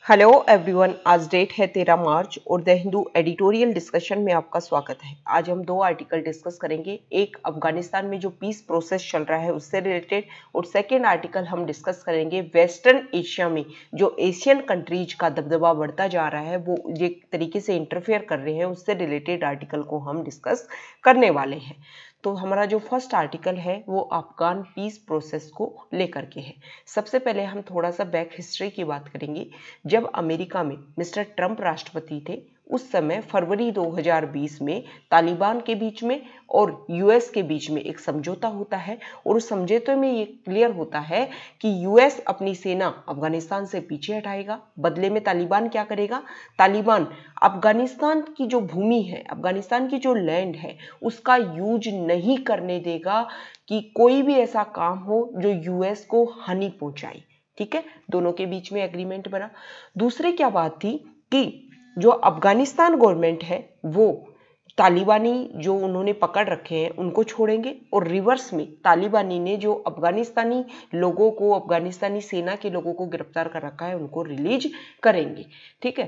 Hello everyone, आज date है 13 मार्च और द हिंदू एडिटोरियल डिस्कशन में आपका स्वागत है। आज हम दो आर्टिकल डिस्कस करेंगे, एक अफगानिस्तान में जो पीस प्रोसेस चल रहा है उससे रिलेटेड, और सेकेंड आर्टिकल हम डिस्कस करेंगे वेस्टर्न एशिया में जो एशियन कंट्रीज का दबदबा बढ़ता जा रहा है वो ये तरीके से इंटरफेयर कर रहे हैं, उससे रिलेटेड आर्टिकल को हम डिस्कस करने वाले हैं। तो हमारा जो फर्स्ट आर्टिकल है वो अफगान पीस प्रोसेस को लेकर के है। सबसे पहले हम थोड़ा सा बैक हिस्ट्री की बात करेंगे। जब अमेरिका में मिस्टर ट्रंप राष्ट्रपति थे उस समय फरवरी 2020 में तालिबान के बीच में और यूएस के बीच में एक समझौता होता है, और उस समझौते में ये क्लियर होता है कि यूएस अपनी सेना अफगानिस्तान से पीछे हटाएगा, बदले में तालिबान क्या करेगा, तालिबान अफगानिस्तान की जो भूमि है, अफगानिस्तान की जो लैंड है उसका यूज नहीं करने देगा कि कोई भी ऐसा काम हो जो यूएस को हानि पहुंचाए। ठीक है, दोनों के बीच में एग्रीमेंट बना। दूसरी क्या बात थी कि जो अफगानिस्तान गवर्नमेंट है वो तालिबानी जो उन्होंने पकड़ रखे हैं उनको छोड़ेंगे, और रिवर्स में तालिबानी ने जो अफगानिस्तानी लोगों को, अफगानिस्तानी सेना के लोगों को गिरफ्तार कर रखा है उनको रिलीज करेंगे। ठीक है,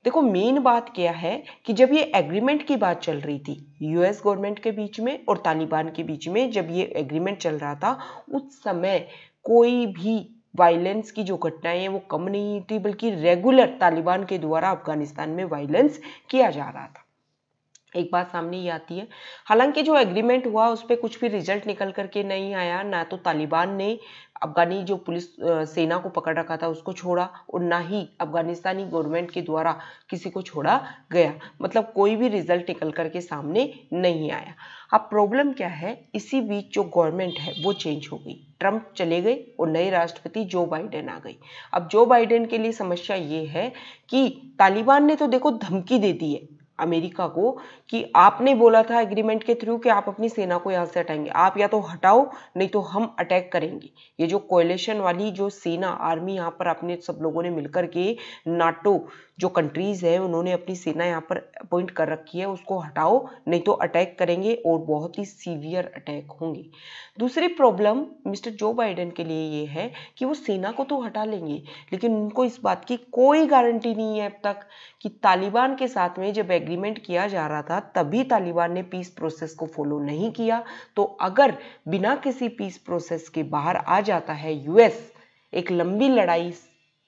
देखो मेन बात क्या है कि जब ये एग्रीमेंट की बात चल रही थी यूएस गवर्नमेंट के बीच में और तालिबान के बीच में, जब ये एग्रीमेंट चल रहा था उस समय कोई भी वायलेंस की जो घटनाएं हैं वो कम नहीं थी, बल्कि रेगुलर तालिबान के द्वारा अफगानिस्तान में वायलेंस किया जा रहा था। एक बात सामने ये आती है, हालांकि जो एग्रीमेंट हुआ उस पर कुछ भी रिजल्ट निकल करके नहीं आया, ना तो तालिबान ने अफगानी जो पुलिस सेना को पकड़ रखा था उसको छोड़ा, और ना ही अफगानिस्तानी गवर्नमेंट के द्वारा किसी को छोड़ा गया, मतलब कोई भी रिजल्ट निकल करके सामने नहीं आया। अब प्रॉब्लम क्या है, इसी बीच जो गवर्नमेंट है वो चेंज हो गई, ट्रंप चले गए और नए राष्ट्रपति जो बाइडेन आ गई। अब जो बाइडेन के लिए समस्या ये है कि तालिबान ने तो देखो धमकी दे दी है अमेरिका को कि आपने बोला था एग्रीमेंट के थ्रू कि आप अपनी सेना को यहां से हटाएंगे, आप या तो हटाओ नहीं तो हम अटैक करेंगे। ये जो कोएलिशन वाली जो सेना आर्मी यहाँ पर अपने सब लोगों ने मिलकर के, नाटो जो कंट्रीज है उन्होंने अपनी सेना यहाँ पर अपॉइंट कर रखी है, उसको हटाओ नहीं तो अटैक करेंगे, और बहुत ही सीवियर अटैक होंगे। दूसरी प्रॉब्लम मिस्टर जो बाइडेन के लिए ये है कि वो सेना को तो हटा लेंगे, लेकिन उनको इस बात की कोई गारंटी नहीं है अब तक कि तालिबान के साथ में जब एग्रीमेंट किया जा रहा था तभी तालिबान ने पीस प्रोसेस को फॉलो नहीं किया, तो अगर बिना किसी पीस प्रोसेस के बाहर आ जाता है यूएस, एक लंबी लड़ाई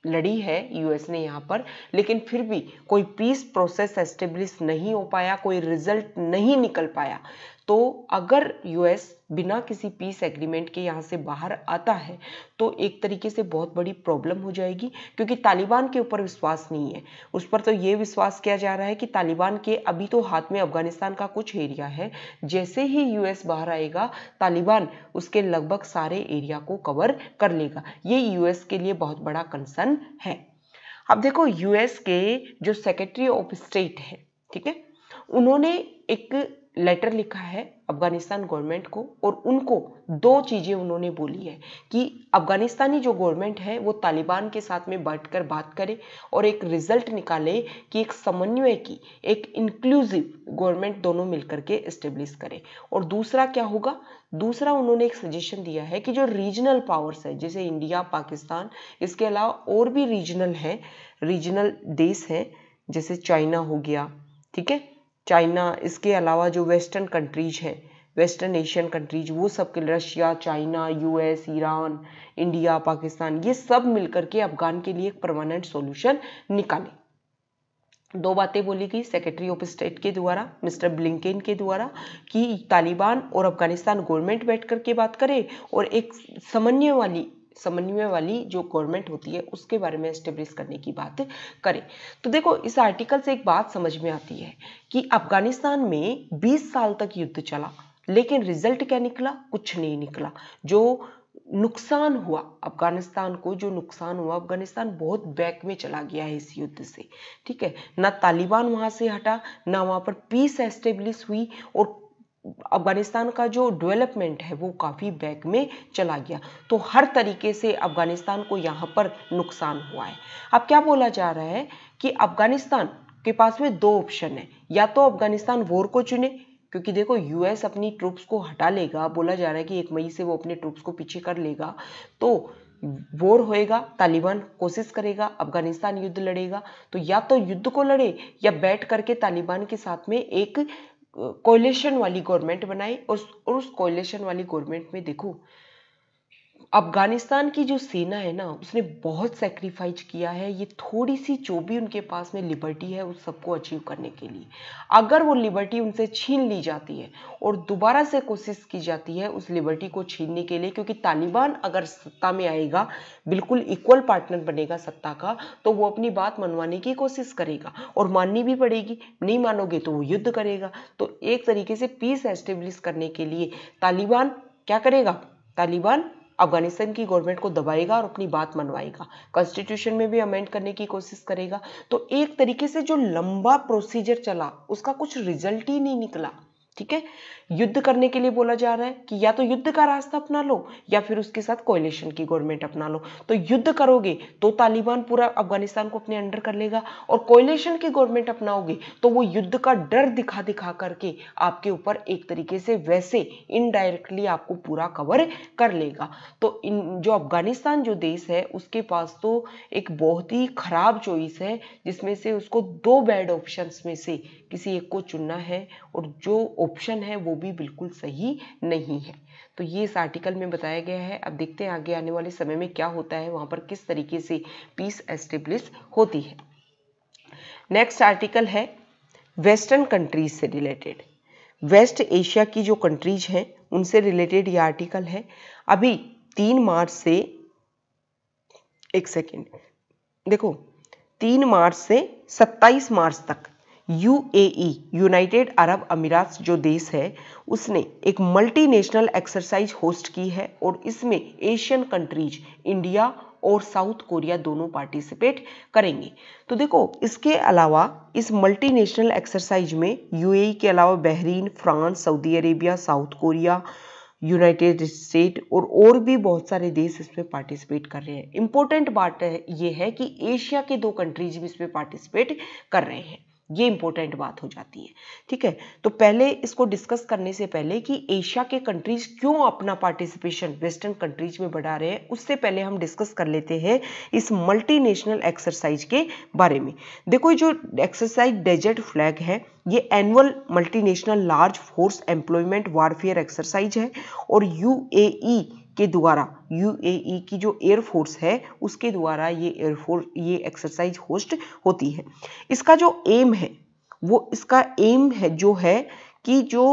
लड़ी है यूएस ने यहाँ पर, लेकिन फिर भी कोई पीस प्रोसेस एस्टेब्लिश नहीं हो पाया, कोई रिजल्ट नहीं निकल पाया, तो अगर यूएस बिना किसी पीस एग्रीमेंट के यहाँ से बाहर आता है तो एक तरीके से बहुत बड़ी प्रॉब्लम हो जाएगी, क्योंकि तालिबान के ऊपर विश्वास नहीं है। उस पर तो ये विश्वास किया जा रहा है कि तालिबान के अभी तो हाथ में अफगानिस्तान का कुछ एरिया है, जैसे ही यूएस बाहर आएगा तालिबान उसके लगभग सारे एरिया को कवर कर लेगा। ये यूएस के लिए बहुत बड़ा कंसर्न है। अब देखो यूएस के जो सेक्रेटरी ऑफ स्टेट है, ठीक है, उन्होंने एक लेटर लिखा है अफगानिस्तान गवर्नमेंट को, और उनको दो चीजें उन्होंने बोली है कि अफगानिस्तानी जो गवर्नमेंट है वो तालिबान के साथ में बैठकर बात करे और एक रिजल्ट निकाले कि एक समन्वय की, एक इंक्लूसिव गवर्नमेंट दोनों मिलकर के एस्टेब्लिश करे। और दूसरा क्या होगा, दूसरा उन्होंने एक सजेशन दिया है कि जो रीजनल पावर्स है जैसे इंडिया, पाकिस्तान, इसके अलावा और भी रीजनल देश हैं जैसे चाइना हो गया, ठीक है, चाइना, इसके अलावा जो वेस्टर्न कंट्रीज है, वेस्टर्न एशियन कंट्रीज, वो सब के, Russia, China, US, Iran, India, Pakistan, ये सब मिलकर के अफगान के लिए एक परमानेंट सॉल्यूशन निकाले। दो बातें बोली गई सेक्रेटरी ऑफ स्टेट के द्वारा, मिस्टर ब्लिंकेन के द्वारा, कि तालिबान और अफगानिस्तान गवर्नमेंट बैठ करके बात करे और एक समन्वय वाली जो गवर्नमेंट होती है उसके बारे में एस्टेब्लिश करने की बात करें। तो देखो इस आर्टिकल से एक बात समझ में आती है कि अफगानिस्तान में 20 साल तक युद्ध चला, लेकिन रिजल्ट क्या निकला, कुछ नहीं निकला। जो नुकसान हुआ अफगानिस्तान को, जो नुकसान हुआ, अफगानिस्तान बहुत बैक में चला गया है इस युद्ध से। ठीक है, ना तालिबान वहां से हटा, ना वहां पर पीस एस्टेब्लिश हुई, और अफगानिस्तान का जो डेवलपमेंट है वो काफ़ी बैक में चला गया। तो हर तरीके से अफगानिस्तान को यहाँ पर नुकसान हुआ है। अब क्या बोला जा रहा है कि अफगानिस्तान के पास में दो ऑप्शन है, या तो अफगानिस्तान वॉर को चुने, क्योंकि देखो यूएस अपनी ट्रूप्स को हटा लेगा, बोला जा रहा है कि 1 मई से वो अपने ट्रूप्स को पीछे कर लेगा, तो वॉर होएगा, तालिबान कोशिश करेगा, अफगानिस्तान युद्ध लड़ेगा, तो या तो युद्ध को लड़े या बैठ करके तालिबान के साथ में एक कोalition वाली गवर्नमेंट बनाए। और उस कोalition वाली गवर्नमेंट में देखो अफगानिस्तान की जो सेना है ना, उसने बहुत सेक्रीफाइस किया है। ये थोड़ी सी जो भी उनके पास में लिबर्टी है उस सबको अचीव करने के लिए, अगर वो लिबर्टी उनसे छीन ली जाती है और दोबारा से कोशिश की जाती है उस लिबर्टी को छीनने के लिए, क्योंकि तालिबान अगर सत्ता में आएगा, बिल्कुल इक्वल पार्टनर बनेगा सत्ता का, तो वो अपनी बात मनवाने की कोशिश करेगा और माननी भी पड़ेगी। नहीं मानोगे तो वो युद्ध करेगा। तो एक तरीके से पीस एस्टेब्लिश करने के लिए तालिबान क्या करेगा, तालिबान अफगानिस्तान की गवर्नमेंट को दबाएगा और अपनी बात मनवाएगा, कॉन्स्टिट्यूशन में भी अमेंड करने की कोशिश करेगा। तो एक तरीके से जो लंबा प्रोसीजर चला उसका कुछ रिजल्ट ही नहीं निकला। ठीक है, युद्ध करने के लिए बोला जा रहा है कि या तो युद्ध का रास्ता अपना लो या फिर उसके साथ कोalition की गवर्नमेंट अपना लो। तो युद्ध करोगे तो तालिबान पूरा अफगानिस्तान को अपने अंडर कर लेगा, और कोalition की गवर्नमेंट अपनाओगे तो वो युद्ध का डर दिखा दिखा करके आपके ऊपर एक तरीके से वैसे इनडायरेक्टली आपको पूरा कवर कर लेगा। तो जो अफगानिस्तान जो देश है उसके पास तो एक बहुत ही खराब चॉइस है, जिसमें से उसको दो बैड ऑप्शंस में से किसी एक को चुनना है, और जो ऑप्शन है वो भी बिल्कुल सही नहीं है। तो ये इस आर्टिकल में बताया गया है। अब देखते हैं आगे आने वाले समय में क्या होता है, वहां पर किस तरीके से पीस एस्टेब्लिश होती है। नेक्स्ट आर्टिकल है वेस्टर्न कंट्रीज से रिलेटेड, वेस्ट एशिया की जो कंट्रीज हैं उनसे रिलेटेड ये आर्टिकल है। अभी 3 मार्च से, एक सेकेंड देखो, 3 मार्च से 27 मार्च तक यूएई, यूनाइटेड अरब अमीरात जो देश है, उसने एक मल्टीनेशनल एक्सरसाइज होस्ट की है, और इसमें एशियन कंट्रीज इंडिया और साउथ कोरिया दोनों पार्टिसिपेट करेंगे। तो देखो इसके अलावा इस मल्टीनेशनल एक्सरसाइज में यूएई के अलावा Bahrain, France, Saudi Arabia, south Korea, United state और भी बहुत सारे देश इसमें पार्टिसिपेट कर रहे हैं। इंपॉर्टेंट बात ये है कि एशिया के 2 कंट्रीज भी इसमें पार्टिसिपेट कर रहे हैं, ये इंपॉर्टेंट बात हो जाती है। ठीक है, तो पहले इसको डिस्कस करने से पहले कि एशिया के कंट्रीज क्यों अपना पार्टिसिपेशन वेस्टर्न कंट्रीज में बढ़ा रहे हैं, उससे पहले हम डिस्कस कर लेते हैं इस मल्टीनेशनल एक्सरसाइज के बारे में। देखो जो एक्सरसाइज डेजर्ट फ्लैग है, ये annual multinational large force employment warfare exercise है, और यूएई के द्वारा, यूएई की जो एयरफोर्स है उसके द्वारा ये एक्सरसाइज होस्ट होती है। इसका जो एम है वो, इसका एम है जो है कि जो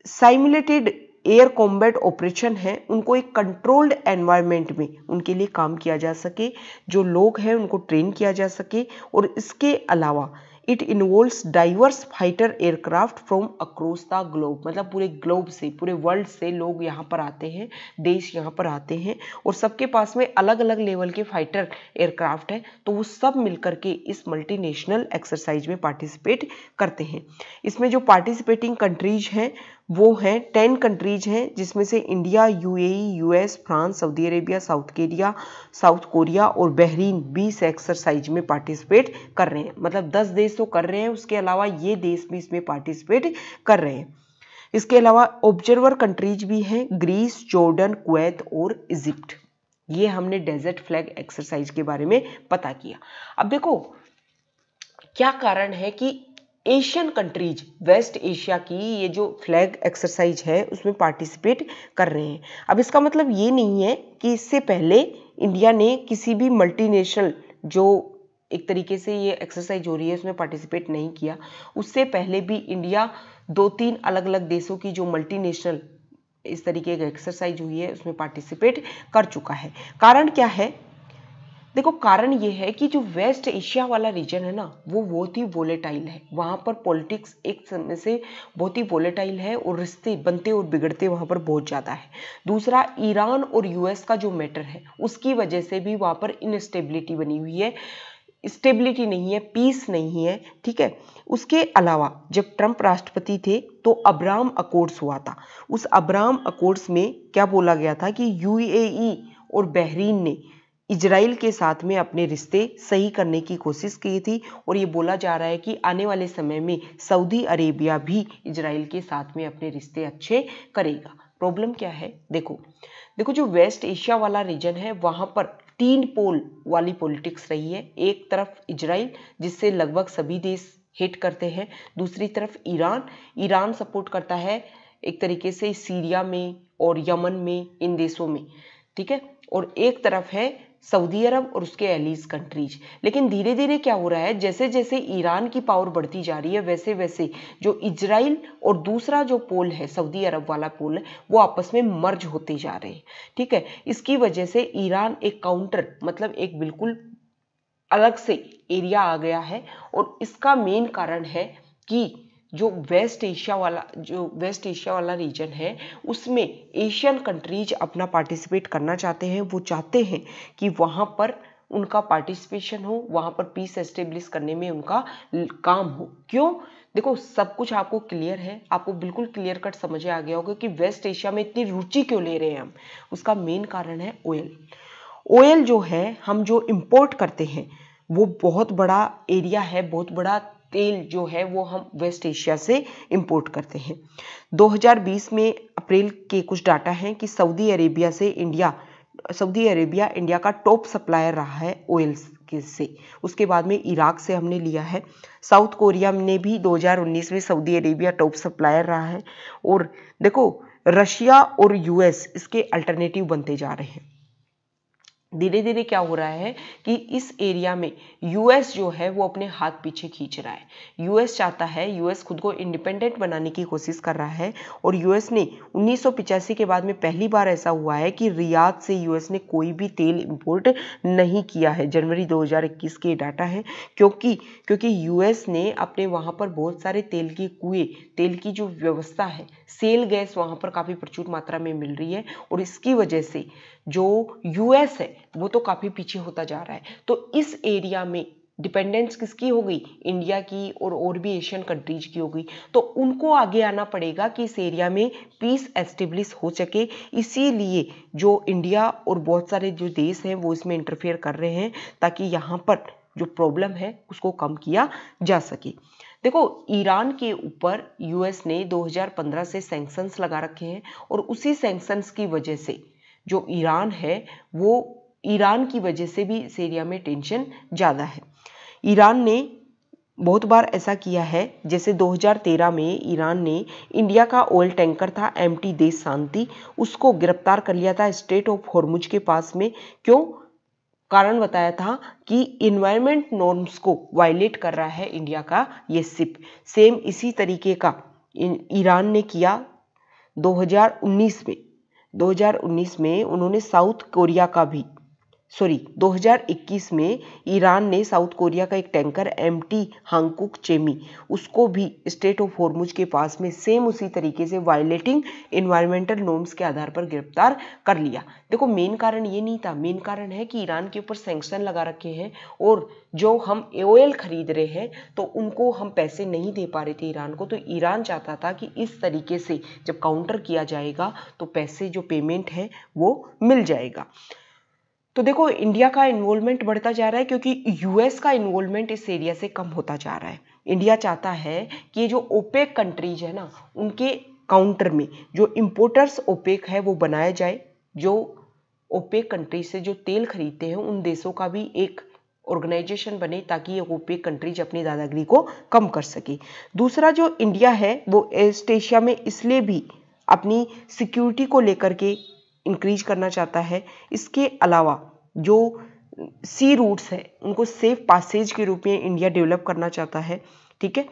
साइमुलेटेड एयर कॉम्बैट ऑपरेशन है उनको एक कंट्रोल्ड एनवायरनमेंट में उनके लिए काम किया जा सके, जो लोग हैं उनको ट्रेन किया जा सके, और इसके अलावा it involves diverse fighter aircraft from across the globe, मतलब पूरे ग्लोब से, पूरे वर्ल्ड से लोग यहाँ पर आते हैं, देश यहाँ पर आते हैं, और सबके पास में अलग अलग लेवल के फाइटर एयरक्राफ्ट है, तो वो सब मिलकर के इस मल्टीनेशनल एक्सरसाइज में पार्टिसिपेट करते हैं। इसमें जो पार्टिसिपेटिंग कंट्रीज हैं वो हैं 10 कंट्रीज हैं, जिसमें से India, UAE, US, France, Saudi Arabia, south Korea और बहरीन 20 एक्सरसाइज में पार्टिसिपेट कर रहे हैं। मतलब 10 देश तो कर रहे हैं, उसके अलावा ये देश भी इसमें पार्टिसिपेट कर रहे हैं। इसके अलावा ऑब्जर्वर कंट्रीज भी हैं, ग्रीस, जॉर्डन, कुवैत और इजिप्ट। ये हमने डेजर्ट फ्लैग एक्सरसाइज के बारे में पता किया। अब देखो क्या कारण है कि एशियन कंट्रीज, वेस्ट एशिया की ये जो फ्लैग एक्सरसाइज है उसमें पार्टिसिपेट कर रहे हैं। अब इसका मतलब ये नहीं है कि इससे पहले इंडिया ने किसी भी मल्टीनेशनल, जो एक तरीके से ये एक्सरसाइज हो रही है उसमें पार्टिसिपेट नहीं किया। उससे पहले भी इंडिया 2-3 अलग अलग देशों की जो मल्टीनेशनल इस तरीके की एक्सरसाइज हुई है उसमें पार्टिसिपेट कर चुका है। कारण क्या है? देखो कारण ये है कि जो वेस्ट एशिया वाला रीजन है ना, वो बहुत ही वोलेटाइल है। वहाँ पर पॉलिटिक्स एक समय से बहुत ही वोलेटाइल है, और रिश्ते बनते और बिगड़ते वहाँ पर बहुत ज़्यादा है। दूसरा, ईरान और यूएस का जो मैटर है उसकी वजह से भी वहाँ पर इनस्टेबिलिटी बनी हुई है, स्टेबिलिटी नहीं है, पीस नहीं है। ठीक है, उसके अलावा जब ट्रंप राष्ट्रपति थे तो अब्राहम अकॉर्ड्स हुआ था। उस अब्राहम अकॉर्ड्स में क्या बोला गया था कि यूएई और बहरीन ने इजराइल के साथ में अपने रिश्ते सही करने की कोशिश की थी, और ये बोला जा रहा है कि आने वाले समय में सऊदी अरेबिया भी इजराइल के साथ में अपने रिश्ते अच्छे करेगा। प्रॉब्लम क्या है, देखो देखो जो वेस्ट एशिया वाला रीजन है वहां पर 3 पोल वाली पॉलिटिक्स रही है। एक तरफ इजराइल जिससे लगभग सभी देश हेट करते हैं, दूसरी तरफ ईरान सपोर्ट करता है एक तरीके से सीरिया में और यमन में, इन देशों में, ठीक है, और एक तरफ है सऊदी अरब और उसके एलीज कंट्रीज। लेकिन धीरे धीरे क्या हो रहा है, जैसे जैसे ईरान की पावर बढ़ती जा रही है वैसे वैसे जो इजराइल और दूसरा जो पोल है सऊदी अरब वाला पोल है वो आपस में मर्ज होते जा रहे हैं, ठीक है। इसकी वजह से ईरान एक काउंटर मतलब एक बिल्कुल अलग से एरिया आ गया है, और इसका मेन कारण है कि जो वेस्ट एशिया वाला रीजन है उसमें एशियन कंट्रीज अपना पार्टिसिपेट करना चाहते हैं। वो चाहते हैं कि वहां पर उनका पार्टिसिपेशन हो, वहां पर पीस एस्टेब्लिश करने में उनका काम हो। क्यों, देखो सब कुछ आपको क्लियर है, आपको बिल्कुल क्लियर कट समझ आ गया होगा कि वेस्ट एशिया में इतनी रुचि क्यों ले रहे हैं हम। उसका मेन कारण है ऑयल जो है हम जो इंपोर्ट करते हैं वो बहुत बड़ा एरिया है, बहुत बड़ा तेल जो है वो हम वेस्ट एशिया से इंपोर्ट करते हैं। 2020 में अप्रैल के कुछ डाटा हैं कि सऊदी अरेबिया इंडिया का टॉप सप्लायर रहा है ऑयल से। उसके बाद में इराक से हमने लिया है। साउथ कोरिया ने भी 2019 में सऊदी अरेबिया टॉप सप्लायर रहा है। और देखो रशिया और यूएस इसके अल्टरनेटिव बनते जा रहे हैं। धीरे धीरे क्या हो रहा है कि इस एरिया में यूएस जो है वो अपने हाथ पीछे खींच रहा है। यूएस चाहता है, यूएस खुद को इंडिपेंडेंट बनाने की कोशिश कर रहा है, और यूएस ने 1985 के बाद में पहली बार ऐसा हुआ है कि रियाद से यूएस ने कोई भी तेल इंपोर्ट नहीं किया है। जनवरी 2021 के डाटा है, क्योंकि यूएस ने अपने वहां पर बहुत सारे तेल के कुएं, तेल की जो व्यवस्था है, सेल गैस वहां पर काफी प्रचुर मात्रा में मिल रही है, और इसकी वजह से जो यूएस है वो तो काफी पीछे होता जा रहा है। तो इस एरिया में डिपेंडेंस किसकी हो गई, इंडिया की और भी एशियन कंट्रीज की हो गई। तो उनको आगे आना पड़ेगा कि इस एरिया में पीस एस्टेब्लिश हो सके। इसीलिए जो इंडिया और बहुत सारे जो देश हैं वो इसमें इंटरफेयर कर रहे हैं ताकि यहाँ पर जो प्रॉब्लम है उसको कम किया जा सके। देखो ईरान के ऊपर यूएस ने 2015 से सैंक्शंस लगा रखे हैं, और उसी सैंक्शंस की वजह से जो ईरान है वो ईरान की वजह से भी इस एरिया में टेंशन ज़्यादा है। ईरान ने बहुत बार ऐसा किया है, जैसे 2013 में ईरान ने इंडिया का ऑयल टैंकर था एमटी देश शांति, उसको गिरफ्तार कर लिया था स्ट्रेट ऑफ हॉर्मुज के पास में। क्यों, कारण बताया था कि इन्वायरमेंट नॉर्म्स को वायलेट कर रहा है इंडिया का ये शिप। सेम इसी तरीके का ईरान ने किया 2019 में उन्होंने 2021 में ईरान ने साउथ कोरिया का एक टैंकर एमटी हांगकुक चेमी, उसको भी स्ट्रेट ऑफ हॉर्मुज के पास में सेम उसी तरीके से वायलेटिंग एनवायरमेंटल नॉर्म्स के आधार पर गिरफ्तार कर लिया। देखो मेन कारण ये नहीं था, मेन कारण है कि ईरान के ऊपर सैंक्शन लगा रखे हैं, और जो हम ऑयल खरीद रहे हैं तो उनको हम पैसे नहीं दे पा रहे थे ईरान को। तो ईरान चाहता था कि इस तरीके से जब काउंटर किया जाएगा तो पैसे जो पेमेंट है वो मिल जाएगा। तो देखो इंडिया का इन्वॉल्वमेंट बढ़ता जा रहा है क्योंकि यूएस का इन्वॉल्वमेंट इस एरिया से कम होता जा रहा है। इंडिया चाहता है कि ये जो ओपेक कंट्रीज है ना, उनके काउंटर में जो इंपोर्टर्स ओपेक है वो बनाया जाए। जो ओपेक कंट्रीज से जो तेल खरीदते हैं उन देशों का भी एक ऑर्गेनाइजेशन बने ताकि ये ओपेक कंट्रीज अपनी दादागिरी को कम कर सके। दूसरा जो इंडिया है वो ईस्ट एशिया में इसलिए भी अपनी सिक्योरिटी को लेकर के इंक्रीज करना चाहता है। इसके अलावा जो सी रूट्स है उनको सेफ पासेज के रूप में इंडिया डेवलप करना चाहता है, ठीक है।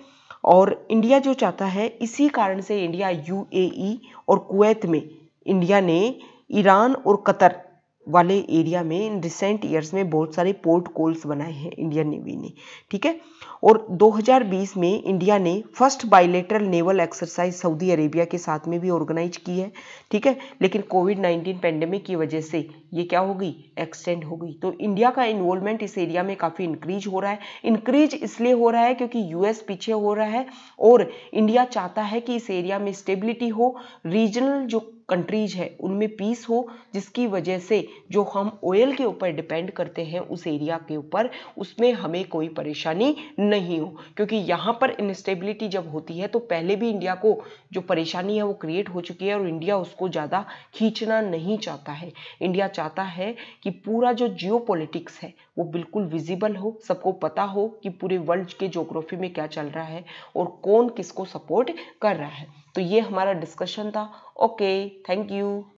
और इंडिया जो चाहता है, इसी कारण से इंडिया यूएई और कुवैत में इंडिया ने ईरान और कतर वाले एरिया में इन रिसेंट ईयर्स में बहुत सारे पोर्ट कॉल्स बनाए हैं इंडियन नेवी ने, ठीक है। और 2020 में इंडिया ने first bilateral naval exercise Saudi Arabia के साथ में भी ऑर्गेनाइज की है, ठीक है। लेकिन कोविड-19 पेंडेमिक की वजह से ये क्या हो गई, एक्सटेंड हो गई। तो इंडिया का इन्वॉल्वमेंट इस एरिया में काफ़ी इंक्रीज हो रहा है। इंक्रीज इसलिए हो रहा है क्योंकि यूएस पीछे हो रहा है और इंडिया चाहता है कि इस एरिया में स्टेबिलिटी हो, रीजनल जो कंट्रीज है उनमें पीस हो, जिसकी वजह से जो हम ऑयल के ऊपर डिपेंड करते हैं उस एरिया के ऊपर, उसमें हमें कोई परेशानी नहीं हो। क्योंकि यहाँ पर इंस्टेबिलिटी जब होती है तो पहले भी इंडिया को जो परेशानी है वो क्रिएट हो चुकी है और इंडिया उसको ज़्यादा खींचना नहीं चाहता है। इंडिया चाहता है कि पूरा जो जियोपॉलिटिक्स है वो बिल्कुल विजिबल हो, सबको पता हो कि पूरे वर्ल्ड के ज्योग्राफी में क्या चल रहा है और कौन किसको सपोर्ट कर रहा है। तो ये हमारा डिस्कशन था। Okay, thank you.